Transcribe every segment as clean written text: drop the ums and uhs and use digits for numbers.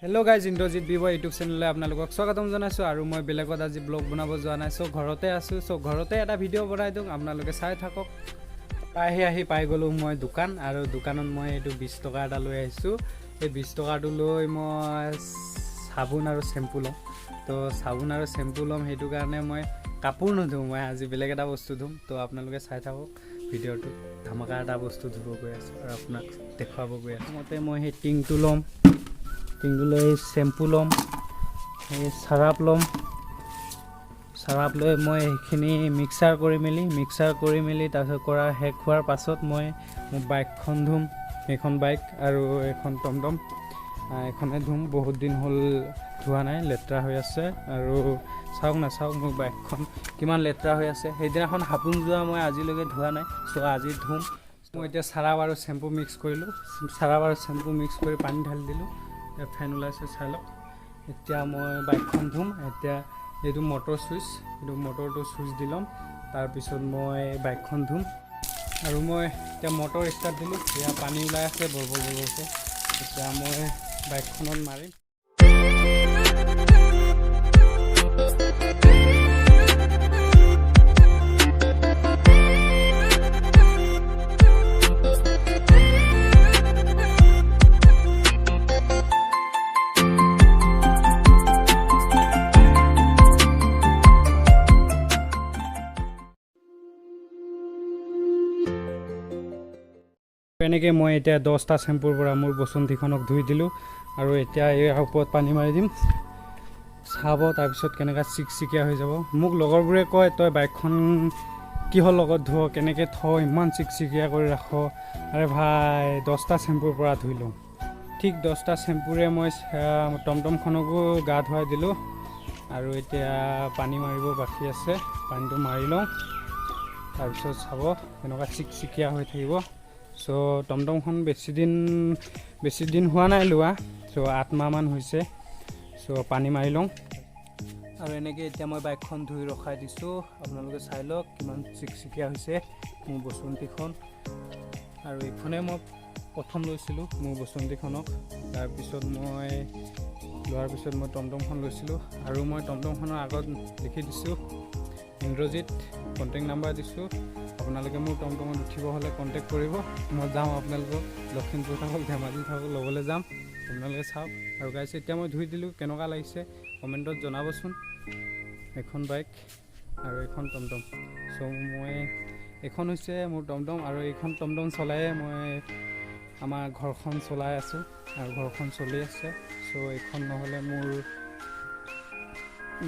Hello guys, INDRAJIT YouTube Fmly আপোনালোকক স্বাগতম জনাইছো আৰু মই বেলেগত আজি ব্লগ বনাব যোৱা নাই সো ঘৰতে আছো সো ঘৰতে এটা ভিডিও বনাই দিম আপোনালোকে চাই থাকক আহি পাই গলো মই দোকান আৰু দোকানত মই এটো 20 টকা এটা লৈ আহিছো এই 20 টকাটো লৈ মই সাবুন আৰু শ্যাম্পু লম তো সাবুন আৰু শ্যাম্পু লম হেতু কাৰণে মই কাপোৰ নধুম মই আজি বেলেগ এটা বস্তু ধুম তো আপোনালোকে চাই থাকক ভিডিওটো ধমাকা এটা বস্তু ধুব গৈ আছো আৰু আপোনাক দেখাব গৈ আছো মতে মই হে টিংটো লম টিংগুলৈ শ্যাম্পু লম এই সাৰাপ লম সাৰাপ লৈ মই এখিনি মিক্সাৰ কৰি মেলি তাৰপিছত কৰা হেক হোৱাৰ পাছত মই মোৰ বাইকখন ধুম এখন বাইক আৰু এখন টমটম এখনে ধুম বহুত দিন হল ধোৱা নাই লেত্ৰা হৈ আছে আৰু চাওক মোৰ বাইকখন কিমান লেত্ৰা হৈ আছে সেইদিনাখন হাপুন যোৱা মই আজিলৈকে ধোৱা নাই সো আজি ধুম মই এতিয়া সাৰাপ আৰু শ্যাম্পু মিক্স কৰিলো সাৰাপ আৰু শ্যাম্পু মিক্স কৰি পানী ঢালি দিলো ফেন ওলাইছে চাই লওক এতিয়া মই বাইকখন ধুম এতিয়া এইটো মটৰ সুইচ এইটো মটৰটো সুইচ দিলম তাৰপিছত মই বাইকখন ধুম আৰু মই এতিয়া মটৰ ষ্টাৰ্ট দিলো এতিয়া পানী ওলাই আছে বৰবৰকে এতিয়া মই বাইকখনত মাৰিম এনেকৈ মই এতিয়া 10টা শ্যাম্পুৰ পৰা মোৰ বসন্তীখনক ধুই দিলো আৰু এতিয়া এই ওপৰত পানী মাৰি দিম চাব তাৰপিছত কেনেকা চিকচিকিয়া হৈ যাব মোক লগৰবোৰে কয় তই বাইকখন কিহৰ লগত ধুৱ কেনেকৈ থ ইমান চিকচিকিয়া কৰি ৰাখ আৰে ভাই 10টা শ্যাম্পুৰ পৰা ধুই লওঁ ঠিক 10টা শ্যাম্পুৰে মই টমটমখনকো গা ধুৱাই দিলোঁ আৰু এতিয়া পানী মাৰিব বাকী আছে পানীটো মাৰি লওঁ তাৰপিছত চাব কেনেকুৱা চিকচিকিয়া হৈ থাকিব সো টমটমখন বেছি দিন হোৱা নাই লোৱা সো 8 মাহ মান হৈছে সো পানী মাৰি লওঁ আৰু এনেকৈ এতিয়া মই বাইকখন ধুই ৰখাই দিছোঁ আপোনালোকে চাই লওক কিমান চিকচিকিয়া হৈছে মোৰ বসন্তীখন আৰু এইখনে মই প্ৰথম লৈছিলোঁ মোৰ বসন্তীখনক তাৰপিছত মই লোৱাৰ পিছত মই টমটমখন লৈছিলোঁ আৰু মই টমটমখনৰ আগত লিখি দিছোঁ ইন্দ্ৰজিত কণ্টেক্ট নাম্বাৰ দিছোঁ আপোনালোকে মোৰ টমটমত উঠিব হ'লে কণ্টেক্ট কৰিব মই যাম আপোনালোকক লখিমপুৰ থাকক ধেমাজি থাকক ল'বলৈ যাম আপোনালোকে চাওক আৰু গাইছে এতিয়া মই ধুই দিলোঁ কেনেকুৱা লাগিছে কমেণ্টত জনাবচোন এখন বাইক আৰু এখন টমটম চ' মই এখন হৈছে মোৰ টমটম আৰু এইখন টমটম চলায়ে মই আমাৰ ঘৰখন চলাই আছোঁ আৰু ঘৰখন চলি আছে চ' এইখন নহ'লে মোৰ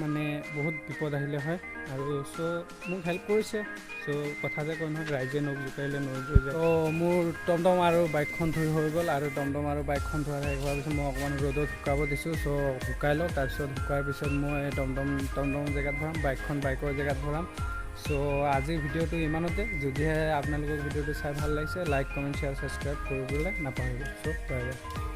মানে বহুত বিপদ আহিলে হয় আৰু চ' মোক হেল্প কৰিছে চ' কথা যে কয় নহয় ৰাইজে নখ জোকাৰিলে নৈ বৈ যায় মোৰ টমটম আৰু বাইকখন ধুই হৈ গ'ল আৰু টমটম আৰু বাইকখন ধোৱা শেষ হোৱাৰ পিছত মই অকণমান ৰ'দত শুকাব দিছোঁ চ' শুকাই লওঁ তাৰপিছত শুকোৱাৰ পিছত মই টমটম জেগাত ভৰাম বাইকখন বাইকৰ জেগাত ভৰাম চ' আজিৰ ভিডিঅ'টো ইমানতে যদিহে আপোনালোকক ভিডিঅ'টো চাই ভাল লাগিছে লাইক কমেণ্ট শ্বেয়াৰ ছাবস্ক্ৰাইব কৰিবলৈ নাপাহৰিব চ' বাই বাই